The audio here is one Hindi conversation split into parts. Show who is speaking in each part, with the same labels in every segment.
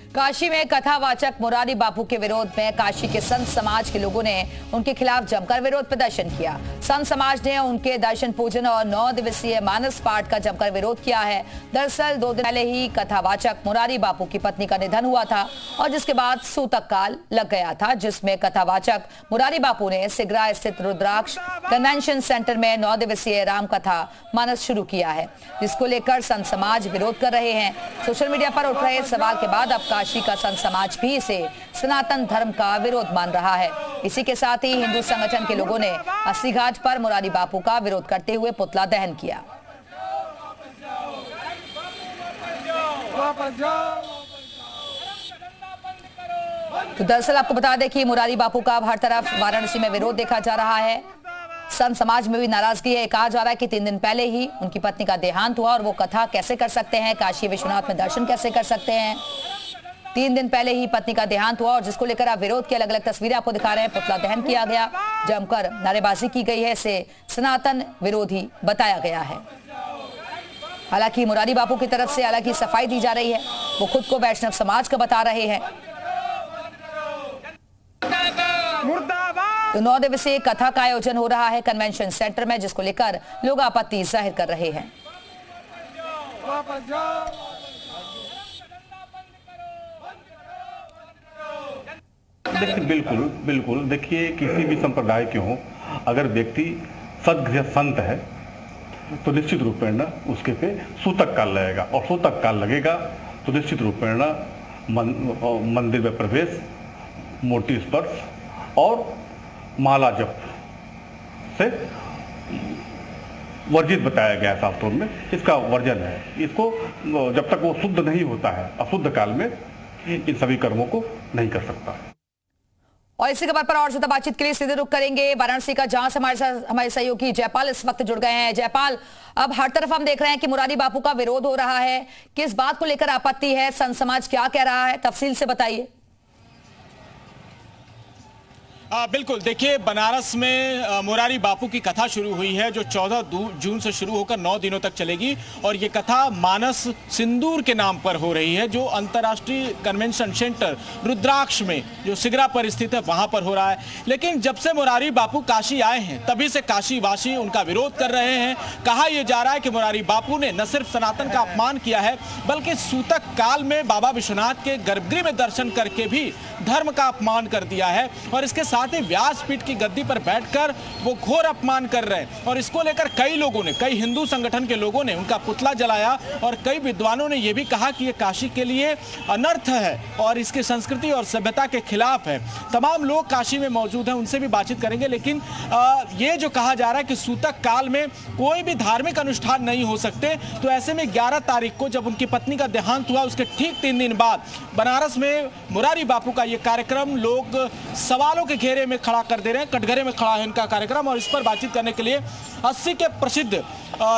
Speaker 1: काशी में कथावाचक मुरारी बापू के विरोध में काशी के संत समाज के लोगों ने उनके खिलाफ जमकर विरोध प्रदर्शन किया। संत समाज ने उनके दर्शन पूजन और 9 दिवसीय मानस पाठ का जमकर विरोध किया है। दरअसल 2 दिन पहले ही कथावाचक मुरारी बापू की पत्नी का निधन हुआ था और जिसके बाद सूतक काल लग गया था, जिसमें कथावाचक मुरारी बापू ने सिगरा स्थित रुद्राक्ष कन्वेंशन सेंटर में 9 दिवसीय राम कथा मानस शुरू किया है, जिसको लेकर संत समाज विरोध कर रहे हैं। सोशल मीडिया पर उठ रहे सवाल के बाद अब काशी का संत समाज भी इसे सनातन धर्म का विरोध मान रहा है। इसी के साथ ही हिंदू संगठन के लोगों ने अस्सी घाट पर मुरारी बापू का विरोध करते हुए पुतला दहन किया। तो दरअसल आपको बता दें कि मुरारी बापू का अब हर तरफ वाराणसी में विरोध देखा जा रहा है। संत समाज में भी नाराजगी है। कहा जा रहा है कि 3 दिन पहले ही उनकी पत्नी का देहांत हुआ और वो कथा कैसे कर सकते हैं, काशी विश्वनाथ में दर्शन कैसे कर सकते हैं। 3 दिन पहले ही पत्नी का देहांत हुआ और जिसको लेकर आप विरोध की अलग अलग तस्वीरें आपको दिखा रहे हैं। पुतला दहन किया गया, जमकर नारेबाजी की गई है, इसे सनातन विरोधी बताया गया है। हालांकि मुरारी बापू की तरफ से अलग ही सफाई दी जा रही है। वो खुद को वैष्णव समाज का बता रहे हैं। तो 9 दिवसीय कथा का आयोजन हो रहा है कन्वेंशन सेंटर में, जिसको लेकर लोग आपत्ति जाहिर कर रहे हैं।
Speaker 2: देखिए, बिल्कुल देखिए, किसी भी संप्रदाय के हो, अगर व्यक्ति सद्गृह संत है तो निश्चित रूपेण उसके पे सूतक काल लगेगा और सूतक काल लगेगा तो निश्चित रूपेण मंदिर में प्रवेश, मूर्ति स्पर्श और माला जप से वर्जित बताया गया है। साफ तौर में इसका वर्जन है। इसको जब तक वो शुद्ध नहीं होता है, अशुद्ध काल में इन सभी कर्मों को नहीं कर सकता।
Speaker 1: और इसी खबर पर और ज्यादा बातचीत के लिए सीधे रुख करेंगे वाराणसी का, जहां से हमारे सहयोगी जयपाल इस वक्त जुड़ गए हैं। जयपाल, अब हर तरफ हम देख रहे हैं कि मुरारी बापू का विरोध हो रहा है। किस बात को लेकर आपत्ति है? संत समाज क्या कह रहा है? तफसील से बताइए।
Speaker 3: बिल्कुल, देखिए, बनारस में मुरारी बापू की कथा शुरू हुई है जो 14 जून से शुरू होकर 9 दिनों तक चलेगी और ये कथा मानस सिंदूर के नाम पर हो रही है, जो अंतर्राष्ट्रीय कन्वेंशन सेंटर रुद्राक्ष में जो सिगरा पर स्थित है वहां पर हो रहा है। लेकिन जब से मुरारी बापू काशी आए हैं तभी से काशी वासी उनका विरोध कर रहे हैं। कहा यह जा रहा है कि मुरारी बापू ने न सिर्फ सनातन का अपमान किया है बल्कि सूतक काल में बाबा विश्वनाथ के गर्भगृह में दर्शन करके भी धर्म का अपमान कर दिया है और इसके साथ ही व्यासपीठ की गद्दी पर बैठकर वो घोर अपमान कर रहे हैं। और इसको लेकर कई हिंदू संगठन के लोगों ने उनका पुतला जलाया और कई विद्वानों ने यह भी कहा कि ये काशी के लिए अनर्थ है और इसकी संस्कृति और सभ्यता के खिलाफ है। तमाम लोग काशी में मौजूद हैं, उनसे भी बातचीत करेंगे। लेकिन ये जो कहा जा रहा है कि सूतक काल में कोई भी धार्मिक अनुष्ठान नहीं हो सकते, तो ऐसे में 11 तारीख को जब उनकी पत्नी का देहांत हुआ उसके ठीक 3 दिन बाद बनारस में मुरारी बापू का ये कार्यक्रम लोग सवालों के घेरे में खड़ा कर दे रहे हैं। कटघरे में खड़ा है इनका कार्यक्रम और इस पर बातचीत करने के लिए 80 के प्रसिद्ध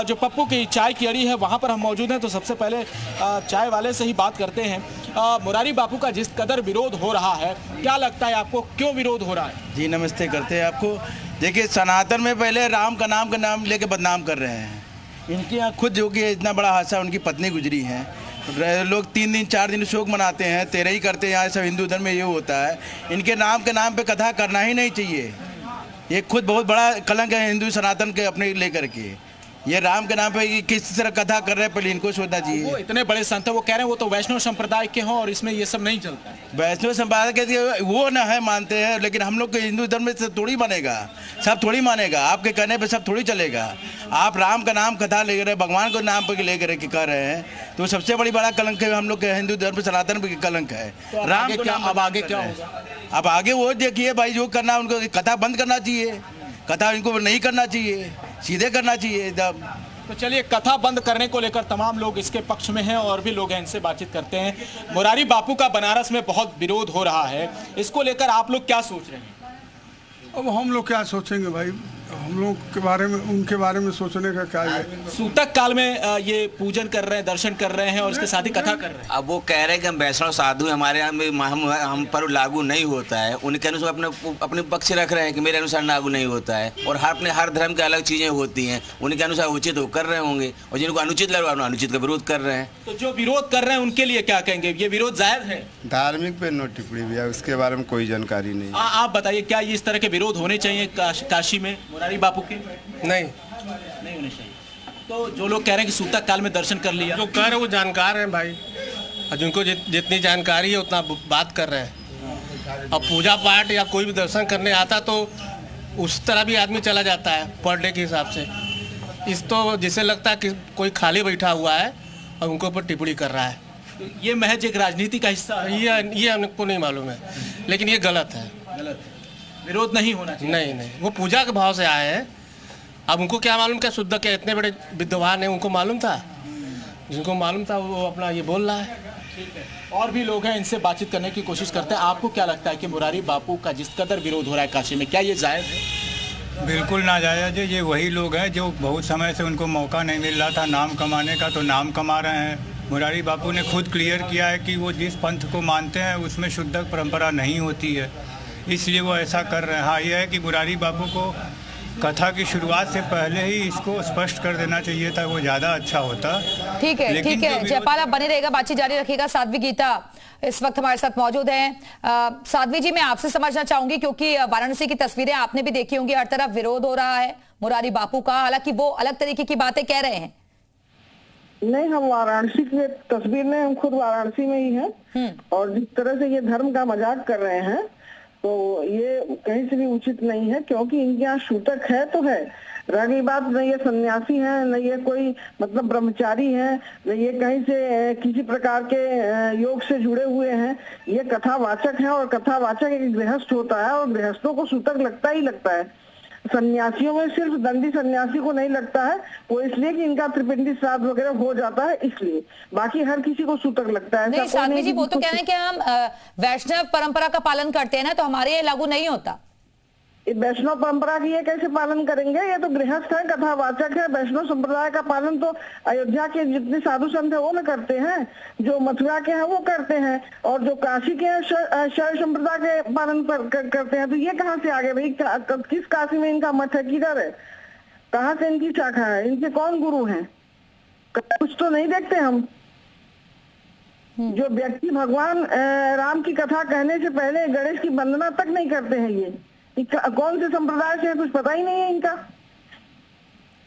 Speaker 3: जो पप्पू की चाय की अड़ी है वहां पर हम मौजूद हैं। तो सबसे पहले चाय वाले से ही बात करते हैं। मुरारी बापू का जिस कदर विरोध हो रहा है, क्या लगता है आपको, क्यों विरोध हो रहा है?
Speaker 4: जी नमस्ते करते हैं आपको। देखिए, सनातन में पहले राम का नाम लेके बदनाम कर रहे हैं। इनके यहाँ खुद जो कि इतना बड़ा हादसा उनकी पत्नी गुजरी है, लोग 3 दिन 4 दिन शोक मनाते हैं, 13 ही करते हैं। यहाँ सब हिंदू धर्म में ये होता है। इनके नाम के नाम पे कथा करना ही नहीं चाहिए। ये खुद बहुत बड़ा कलंक है हिंदू सनातन के अपने लेकर के। ये राम के नाम पे किस तरह कथा कर रहे हैं, पहले इनको सोचना चाहिए।
Speaker 3: वो इतने बड़े संत है, वो कह रहे हैं वो तो वैष्णव संप्रदाय के हों और इसमें ये सब नहीं चलता है।
Speaker 4: वैष्णव संप्रदाय के वो ना है मानते हैं, लेकिन हम लोग के हिंदू धर्म में से थोड़ी मानेगा, सब थोड़ी मानेगा। आपके कहने पे सब थोड़ी चलेगा। आप राम का नाम कथा ले रहे, भगवान को नाम पर लेकर के कर रहे हैं, तो सबसे बड़ा कलंक है हम लोग के हिंदू धर्म सनातन पे कलंक है।
Speaker 3: तो
Speaker 4: राम
Speaker 3: क्या अब आगे क्या होगा?
Speaker 4: अब आगे वो देखिए भाई, जो करना उनको कथा बंद करना चाहिए, कथा इनको नहीं करना चाहिए, सीधे करना चाहिए एकदम।
Speaker 3: तो चलिए, कथा बंद करने को लेकर तमाम लोग इसके पक्ष में हैं और भी लोग हैं, इनसे बातचीत करते हैं। मुरारी बापू का बनारस में बहुत विरोध हो रहा है, इसको लेकर आप लोग क्या सोच रहे हैं?
Speaker 5: अब हम लोग क्या सोचेंगे भाई, हम लोग के बारे में, उनके बारे में सोचने का क्या है।
Speaker 3: सूतक काल में ये पूजन कर रहे हैं, दर्शन कर रहे हैं और इसके साथ ही कथा कर रहे हैं।
Speaker 6: अब वो कह रहे हैं कि हम वैष्णव साधु हैं, हमारे यहाँ में हम पर लागू नहीं होता है। उनके अनुसार अपने पक्ष रख रहे हैं कि मेरे अनुसार लागू नहीं होता है, और हर धर्म के अलग चीज़ें होती हैं। उनके अनुसार उचित वो कर रहे होंगे, और जिनको अनुचित लग रहा है अनुचित का विरोध कर रहे हैं।
Speaker 3: तो जो विरोध कर रहे हैं उनके लिए क्या कहेंगे? ये विरोध जायज है?
Speaker 7: धार्मिक पे नो टिप्पणी भैया, उसके बारे में कोई जानकारी नहीं।
Speaker 3: आप बताइए, क्या ये इस तरह के विरोध होने चाहिए काशी में मुरारी बापू के?
Speaker 8: नहीं
Speaker 3: होने चाहिए। तो जो लोग कह रहे हैं कि सूतक काल में दर्शन कर लिया,
Speaker 8: जो कह रहे हैं वो जानकार हैं भाई, और जिनको जितनी जानकारी है उतना बात कर रहे हैं। अब पूजा पाठ या कोई भी दर्शन करने आता तो उस तरह भी आदमी चला जाता है पर डे के हिसाब से। इस तो जिसे लगता है कि कोई खाली बैठा हुआ है और उनके ऊपर टिप्पणी कर रहा है।
Speaker 3: तो ये महज एक राजनीति का हिस्सा है?
Speaker 8: ये हमको नहीं मालूम है, लेकिन ये गलत है।
Speaker 3: गलत है, विरोध नहीं होना चाहिए।
Speaker 8: नहीं, वो पूजा के भाव से आए हैं। अब उनको क्या मालूम, क्या शुद्ध के इतने बड़े विद्वान हैं, उनको मालूम था? जिनको मालूम था वो अपना ये बोल रहा है।
Speaker 3: ठीक है, और भी लोग हैं, इनसे बातचीत करने की कोशिश करते हैं। आपको क्या लगता है कि मुरारी बापू का जिस कदर विरोध हो रहा है काशी में, क्या ये जायज़ है?
Speaker 9: बिल्कुल नाजायज है। ये वही लोग हैं जो बहुत समय से उनको मौका नहीं मिल रहा था नाम कमाने का, तो नाम कमा रहे हैं। मुरारी बापू ने खुद क्लियर किया है कि वो जिस पंथ को मानते हैं उसमें शुद्ध परंपरा नहीं होती है, इसलिए वो ऐसा कर रहे हैं। हाँ, यह है कि मुरारी बापू को कथा की शुरुआत से पहले ही इसको स्पष्ट कर देना चाहिए था, वो ज़्यादा अच्छा होता।
Speaker 1: ठीक है, ठीक है जयपाल, आप बने रहेगा, बातचीत जारी रखिएगा। साध्वी गीता इस वक्त हमारे साथ मौजूद हैं। साध्वी जी, मैं आपसे समझना चाहूंगी, क्योंकि वाराणसी की तस्वीरें आपने भी देखी होंगी, हर तरफ विरोध हो रहा है मुरारी बापू का, हालांकि वो अलग तरीके की बातें कह रहे हैं।
Speaker 10: नहीं, हम वाराणसी की तस्वीर में, हम खुद वाराणसी में ही हैं, और जिस तरह से ये धर्म का मजाक कर रहे हैं तो ये कहीं से भी उचित नहीं है, क्योंकि इनके यहाँ सूतक है तो है, रही बात न ये सन्यासी हैं, न ये कोई मतलब ब्रह्मचारी हैं, न ये कहीं से किसी प्रकार के योग से जुड़े हुए हैं। ये कथावाचक हैं, और कथावाचक एक गृहस्थ होता है, और गृहस्थों को सूतक लगता ही लगता है। सन्यासियों में सिर्फ दंडी सन्यासी को नहीं लगता है, वो इसलिए कि इनका त्रिपिंडी श्राद्ध वगैरह हो जाता है, इसलिए। बाकी हर किसी को सूतक लगता है।
Speaker 1: नहीं साध्वी जी, वो तो कह रहे हैं कि हम वैष्णव परंपरा का पालन करते हैं ना, तो हमारे ये लागू नहीं होता।
Speaker 10: वैष्णव परंपरा की ये कैसे पालन करेंगे? ये तो गृहस्थ है, कथावाचक है। वैष्णव संप्रदाय का पालन तो अयोध्या के जितने साधु संत है वो न करते हैं, जो मथुरा के हैं वो करते हैं, और जो काशी के हैं शैव संप्रदाय के पालन करते हैं। तो ये कहाँ से आ गए भाई? किस काशी में इनका मठ है, किधर है, कहाँ से इनकी शाखा है, इनके कौन गुरु हैं? कुछ तो नहीं देखते हम। जो व्यक्ति भगवान राम की कथा कहने से पहले गणेश की वंदना तक नहीं करते हैं, ये कौन से संप्रदाय से, कुछ पता ही नहीं है इनका।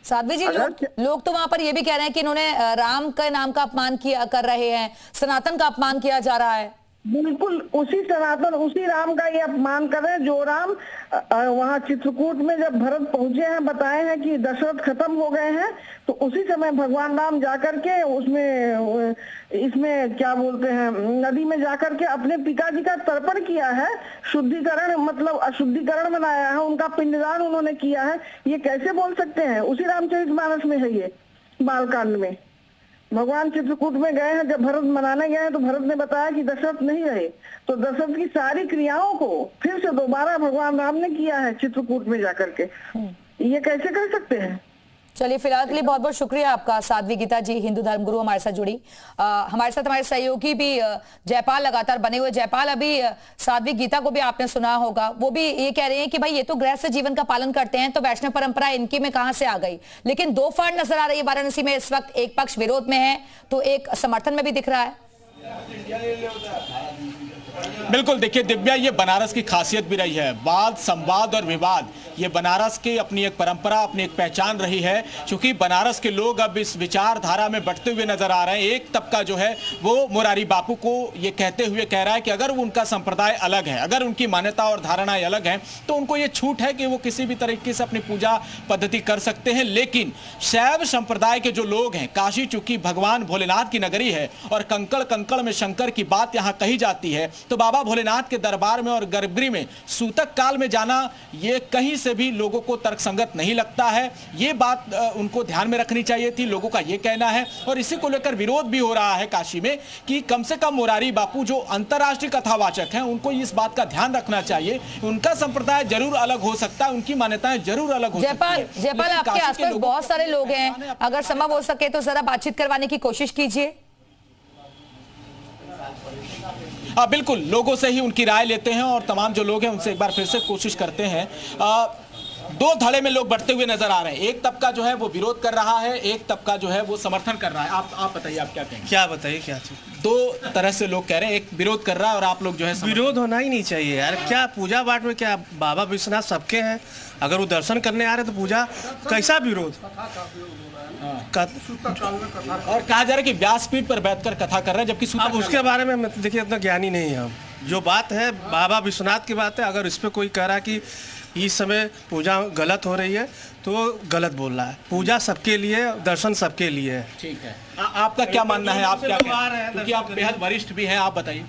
Speaker 1: साध्वी जी, लोग तो वहां पर ये भी कह रहे हैं कि इन्होंने राम के नाम का अपमान किया कर रहे हैं, सनातन का अपमान किया जा रहा है।
Speaker 10: बिल्कुल उसी सनातन, उसी राम का ये अपमान कर रहे हैं जो राम वहाँ चित्रकूट में जब भरत पहुंचे हैं, बताए हैं कि दशरथ खत्म हो गए हैं, तो उसी समय भगवान राम जाकर के उसमें इसमें क्या बोलते हैं, नदी में जाकर के अपने पिताजी का तर्पण किया है, शुद्धिकरण मतलब अशुद्धिकरण बनाया है, उनका पिंडदान उन्होंने किया है। ये कैसे बोल सकते हैं? उसी रामचरितमानस में है ये, बालकांड में। भगवान चित्रकूट में गए हैं, जब भरत मनाने गए हैं तो भरत ने बताया कि दशरथ नहीं रहे, तो दशरथ की सारी क्रियाओं को फिर से दोबारा भगवान राम ने किया है चित्रकूट में जाकर के। ये कैसे कर सकते हैं?
Speaker 1: चलिए, फिलहाल के लिए बहुत बहुत शुक्रिया आपका साध्वी गीता जी, हिंदू धर्म गुरु हमारे साथ जुड़ी। हमारे साथ हमारे सहयोगी भी जयपाल लगातार बने हुए। जयपाल, अभी साध्वी गीता को भी आपने सुना होगा, वो भी ये कह रहे हैं कि भाई ये तो गृहस्थ जीवन का पालन करते हैं, तो वैष्णव परंपरा इनकी में कहां से आ गई। लेकिन दो फाड़ नजर आ रही है वाराणसी में इस वक्त, एक पक्ष विरोध में है तो एक समर्थन में भी दिख रहा है।
Speaker 3: बिल्कुल, देखिए दिव्या, ये बनारस की खासियत भी रही है, वाद संवाद और विवाद, ये बनारस की अपनी एक परंपरा, अपनी एक पहचान रही है। क्योंकि बनारस के लोग अब इस विचारधारा में बढ़ते हुए नजर आ रहे हैं। एक तबका जो है वो मुरारी बापू को ये कहते हुए कह रहा है कि अगर उनका संप्रदाय अलग है, अगर उनकी मान्यता और धारणाएं अलग हैं, तो उनको ये छूट है कि वो किसी भी तरीके से अपनी पूजा पद्धति कर सकते हैं। लेकिन शैव संप्रदाय के जो लोग हैं, काशी चूंकि भगवान भोलेनाथ की नगरी है और कंकड़ कंकड़ में शंकर की बात यहाँ कही जाती है, तो बाबा भोलेनाथ के दरबार में और गर्भगृह में सूतक काल में जाना ये कहीं से भी लोगों को तर्कसंगत नहीं लगता है। ये बात उनको ध्यान में रखनी चाहिए थी, लोगों का ये कहना है। और इसी को लेकर विरोध भी हो रहा है काशी में कि कम से कम मुरारी बापू जो अंतर्राष्ट्रीय कथावाचक हैं उनको इस बात का ध्यान रखना चाहिए। उनका संप्रदाय जरूर अलग हो सकता है, उनकी मान्यताएं जरूर अलग हो सकती है।
Speaker 1: जयपाल, आपके आसपास बहुत सारे लोग हैं, अगर संभव हो सके तो जरा बातचीत करवाने की कोशिश कीजिए।
Speaker 3: हाँ बिल्कुल, लोगों से ही उनकी राय लेते हैं और तमाम जो लोग हैं उनसे एक बार फिर से कोशिश करते हैं। दो धड़े में लोग बढ़ते हुए नजर आ रहे हैं। एक तबका जो है वो विरोध कर रहा है, एक तबका जो है वो समर्थन कर रहा है। आप बताइए, आप क्या कहेंगे?
Speaker 8: क्या बताइए, क्या चीज?
Speaker 3: दो तरह से लोग कह रहे हैं, एक विरोध कर रहा है और आप लोग जो है
Speaker 8: विरोध होना ही नहीं चाहिए यार। क्या पूजा पाठ में क्या बाबा विश्वनाथ सबके हैं? अगर वो दर्शन करने आ रहे तो पूजा कैसा विरोध?
Speaker 3: और कहा जा रहा है कि व्यासपीठ पर बैठकर कथा कर रहे हैं, जबकि
Speaker 8: अब उसके बारे में देखिए इतना ज्ञानी नहीं है हम। जो बात है बाबा विश्वनाथ की बात है। अगर इस पर कोई कह रहा है कि इस समय पूजा गलत हो रही है तो गलत बोल रहा है। पूजा सबके लिए, दर्शन सबके लिए है।
Speaker 3: ठीक है, आपका क्या मानना है? आप क्या क्योंकि आप बेहद वरिष्ठ भी हैं, आप बताइए।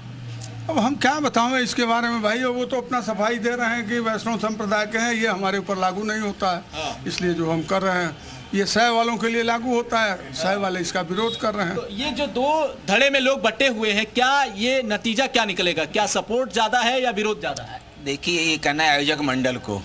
Speaker 5: अब हम क्या बताएं इसके बारे में भाई, वो तो अपना सफाई दे रहे हैं कि वैष्णव संप्रदाय के हैं, ये हमारे ऊपर लागू नहीं होता है। इसलिए जो हम कर रहे हैं ये शैव वालों के लिए लागू होता है, शैव वाले इसका विरोध कर रहे हैं।
Speaker 3: तो ये जो दो धड़े में लोग बटे हुए हैं, क्या ये नतीजा क्या निकलेगा? क्या सपोर्ट ज्यादा है या विरोध ज्यादा है?
Speaker 6: देखिए, ये कहना है आयोजक मंडल को,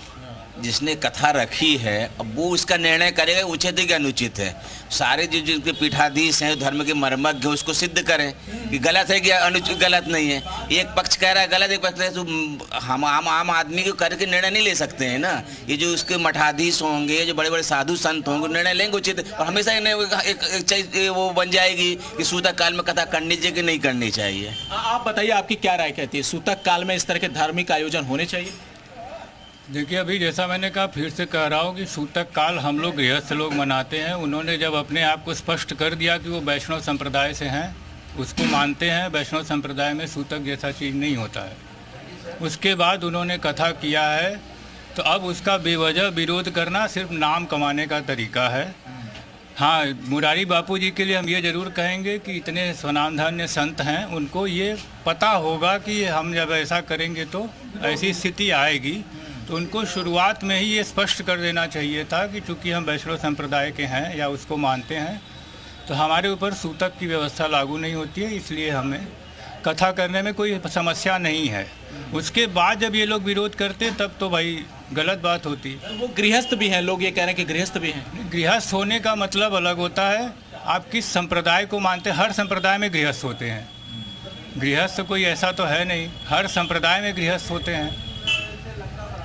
Speaker 6: जिसने कथा रखी है, अब वो इसका निर्णय करेगा उचित है कि अनुचित है। सारे जो जिनके पीठाधीश हैं, धर्म के मर्मज्ञ, उसको सिद्ध करें कि गलत है कि अनुचित, गलत नहीं है। एक पक्ष कह रहा है गलत, एक पक्ष कह रहा है, तो हम आम आदमी को करके निर्णय नहीं ले सकते हैं ना। ये जो उसके मठाधीश होंगे, जो बड़े बड़े साधु संत होंगे, निर्णय लेंगे उचित। और हमेशा एक वो बन जाएगी कि सूतक काल में कथा करनी चाहिए कि नहीं करनी चाहिए।
Speaker 3: आप बताइए, आपकी क्या राय कहती है? सूतक काल में इस तरह के धार्मिक आयोजन होने चाहिए?
Speaker 9: देखिए, अभी जैसा मैंने कहा, फिर से कह रहा हूँ कि सूतक काल हम लोग गृहस्थ लोग मनाते हैं। उन्होंने जब अपने आप को स्पष्ट कर दिया कि वो वैष्णव संप्रदाय से हैं, उसको मानते हैं, वैष्णव संप्रदाय में सूतक जैसा चीज़ नहीं होता है। उसके बाद उन्होंने कथा किया है, तो अब उसका बेवजह विरोध करना सिर्फ नाम कमाने का तरीका है। हाँ, मुरारी बापू जी के लिए हम ये ज़रूर कहेंगे कि इतने स्वनामधन्य संत हैं, उनको ये पता होगा कि हम जब ऐसा करेंगे तो ऐसी स्थिति आएगी। तो उनको शुरुआत में ही ये स्पष्ट कर देना चाहिए था कि चूँकि हम वैष्णव संप्रदाय के हैं या उसको मानते हैं, तो हमारे ऊपर सूतक की व्यवस्था लागू नहीं होती है, इसलिए हमें कथा करने में कोई समस्या नहीं है। उसके बाद जब ये लोग विरोध करते तब तो भाई गलत बात होती।
Speaker 3: वो गृहस्थ भी हैं, लोग ये कह रहे हैं कि गृहस्थ भी हैं।
Speaker 9: गृहस्थ होने का मतलब अलग होता है। आप किस संप्रदाय को मानते हैं? हर संप्रदाय में गृहस्थ होते हैं। गृहस्थ कोई ऐसा तो है नहीं, हर संप्रदाय में गृहस्थ होते हैं।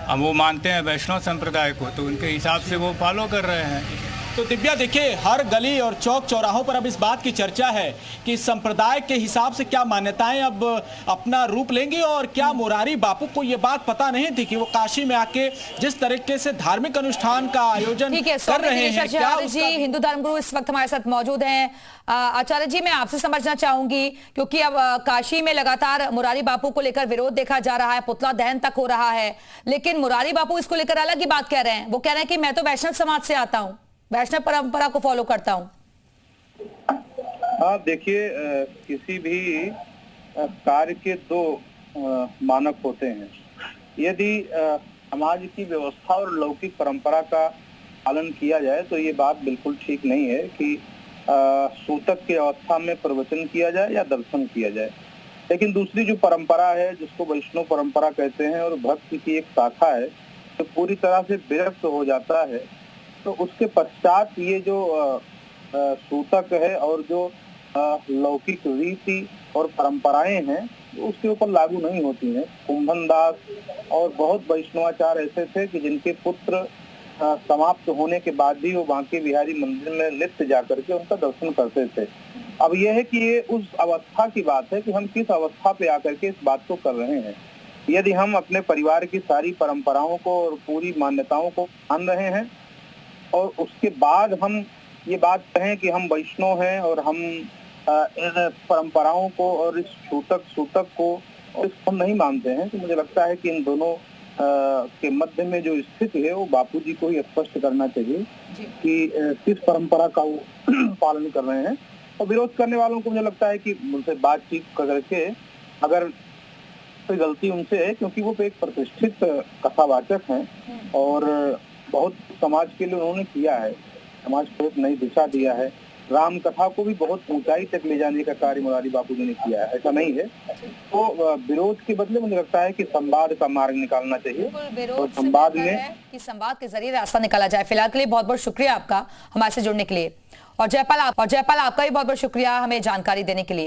Speaker 9: अब वो मानते हैं वैष्णव संप्रदाय को, तो उनके हिसाब से वो फॉलो कर रहे हैं।
Speaker 3: तो दिव्या, देखिए, हर गली और चौक चौराहों पर अब इस बात की चर्चा है कि संप्रदाय के हिसाब से क्या मान्यताएं अब अपना रूप लेंगी। और क्या मुरारी बापू को ये बात पता नहीं थी कि वो काशी में आके जिस तरीके से धार्मिक अनुष्ठान का आयोजन कर रहे हैं? क्या
Speaker 1: जी, हिंदू धर्मगुरु इस वक्त हमारे साथ मौजूद हैं। आचार्य जी, मैं आपसे समझना चाहूंगी, क्योंकि अब काशी में लगातार मुरारी बापू को लेकर विरोध देखा जा रहा है, पुतला दहन तक हो रहा है, लेकिन मुरारी बापू इसको लेकर अलग ही बात कह रहे हैं। वो कह रहे हैं कि मैं तो वैष्णव समाज से आता हूँ, वैष्णव परंपरा को फॉलो करता हूँ।
Speaker 11: हाँ, देखिए, किसी भी कार्य के दो मानक होते हैं। यदि समाज की व्यवस्था और लौकिक परंपरा का पालन किया जाए तो ये बात बिल्कुल ठीक नहीं है कि सूतक की अवस्था में प्रवचन किया जाए या दर्शन किया जाए। लेकिन दूसरी जो परंपरा है, जिसको वैष्णव परंपरा कहते हैं, और भक्ति की एक शाखा है, तो पूरी तरह से विरक्त हो जाता है, तो उसके पश्चात ये जो सूतक है और जो लौकिक रीति और परंपराएं हैं उसके ऊपर लागू नहीं होती हैं। कुंभन दास और बहुत वैष्णवाचार्य ऐसे थे कि जिनके पुत्र समाप्त होने के बाद भी वो बांके बिहारी मंदिर में नित्य जाकर के उनका दर्शन करते थे। अब यह है कि ये उस अवस्था की बात है कि हम किस अवस्था पे आकर के इस बात को कर रहे हैं। यदि हम अपने परिवार की सारी परंपराओं को और पूरी मान्यताओं को मान रहे हैं और उसके बाद हम ये बात कहें कि हम वैष्णव हैं और हम इन परंपराओं को और इस सूतक को और इसको हम नहीं मानते हैं, तो मुझे लगता है कि इन दोनों के मध्य में जो स्थिति है वो बापूजी को ही स्पष्ट करना चाहिए कि किस परंपरा का वो पालन कर रहे हैं। और विरोध करने वालों को मुझे लगता है कि उनसे बातचीत करके अगर कोई गलती उनसे है, क्योंकि वो एक प्रतिष्ठित कथावाचक हैं और बहुत समाज के लिए उन्होंने किया है, समाज को एक नई दिशा दिया है। राम कथा को भी बहुत ऊंचाई तक ले जाने का कार्य मुरारी बापू जी ने किया है, ऐसा नहीं है। तो विरोध के बदले मुझे लगता है कि संवाद का मार्ग निकालना चाहिए और संवाद में
Speaker 1: कि संवाद के जरिए रास्ता निकाला जाए। फिलहाल के लिए बहुत बहुत शुक्रिया आपका हमारे से जुड़ने के लिए, और जयपाल आपका भी बहुत बहुत शुक्रिया हमें जानकारी देने के लिए।